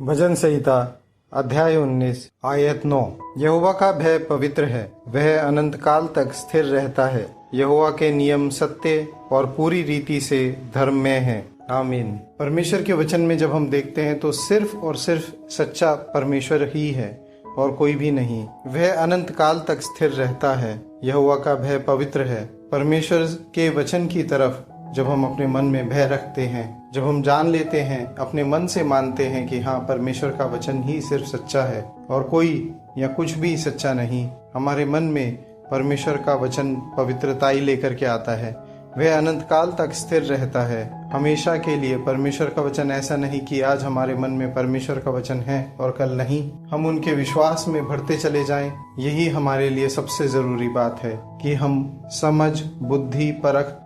भजन संहिता अध्याय 19 आयत 9। यहोवा का भय पवित्र है, वह अनंत काल तक स्थिर रहता है। यहोवा के नियम सत्य और पूरी रीति से धर्ममय है। आमीन। परमेश्वर के वचन में जब हम देखते हैं तो सिर्फ और सिर्फ सच्चा परमेश्वर ही है और कोई भी नहीं। वह अनंत काल तक स्थिर रहता है। यहोवा का भय पवित्र है। परमेश्वर के वचन की तरफ जब हम अपने मन में भय रखते हैं, जब हम जान लेते हैं, अपने मन से मानते हैं कि हाँ, परमेश्वर का वचन ही सिर्फ सच्चा है और कोई या कुछ भी सच्चा नहीं, हमारे मन में परमेश्वर का वचन पवित्रताई लेकर के आता है। वह अनंत काल तक स्थिर रहता है, हमेशा के लिए। परमेश्वर का वचन ऐसा नहीं कि आज हमारे मन में परमेश्वर का वचन है और कल नहीं। हम उनके विश्वास में बढ़ते चले जाएं। यही हमारे लिए सबसे जरूरी बात है कि हम समझ, बुद्धि, परख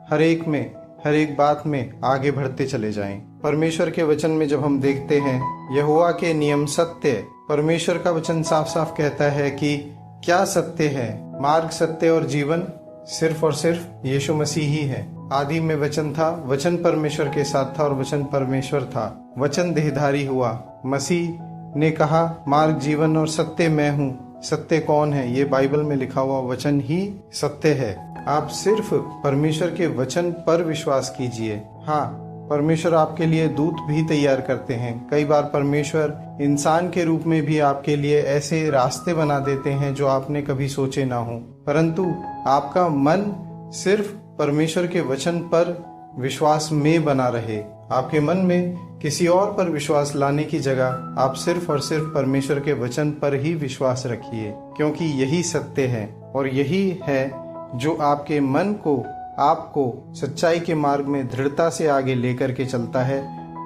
हर एक बात में आगे बढ़ते चले जाएं। परमेश्वर के वचन में जब हम देखते हैं यहोवा के नियम सत्य, परमेश्वर का वचन साफ साफ कहता है कि क्या सत्य है। मार्ग, सत्य और जीवन सिर्फ और सिर्फ यीशु मसीह ही है। आदि में वचन था, वचन परमेश्वर के साथ था और वचन परमेश्वर था। वचन देहधारी हुआ। मसीह ने कहा, मार्ग, जीवन और सत्य मैं हूँ। सत्य कौन है? ये बाइबल में लिखा हुआ वचन ही सत्य है। आप सिर्फ परमेश्वर के वचन पर विश्वास कीजिए। हाँ, परमेश्वर आपके लिए दूत भी तैयार करते हैं। कई बार परमेश्वर इंसान के रूप में भी आपके लिए ऐसे रास्ते बना देते हैं जो आपने कभी सोचे ना हो। परंतु आपका मन सिर्फ परमेश्वर के वचन पर विश्वास में बना रहे। आपके मन में किसी और पर विश्वास लाने की जगह आप सिर्फ और सिर्फ परमेश्वर के वचन पर ही विश्वास रखिए, क्योंकि यही सत्य है और यही है जो आपके मन को, आपको सच्चाई के मार्ग में दृढ़ता से आगे लेकर के चलता है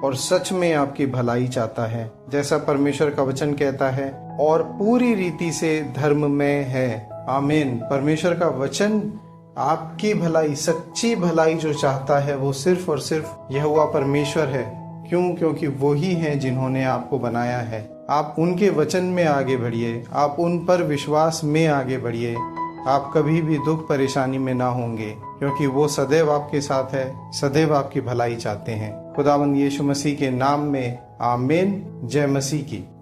और सच में आपकी भलाई चाहता है, जैसा परमेश्वर का वचन कहता है, और पूरी रीति से धर्म में है। आमीन। परमेश्वर का वचन आपकी भलाई, सच्ची भलाई जो चाहता है वो सिर्फ और सिर्फ यहोवा परमेश्वर है। क्यों? क्योंकि वो ही हैं जिन्होंने आपको बनाया है। आप उनके वचन में आगे बढ़िए, आप उन पर विश्वास में आगे बढ़िए। आप कभी भी दुख परेशानी में ना होंगे, क्योंकि वो सदैव आपके साथ है, सदैव आपकी भलाई चाहते हैं। खुदावंद यीशु मसीह के नाम में आमीन। जय मसीह की।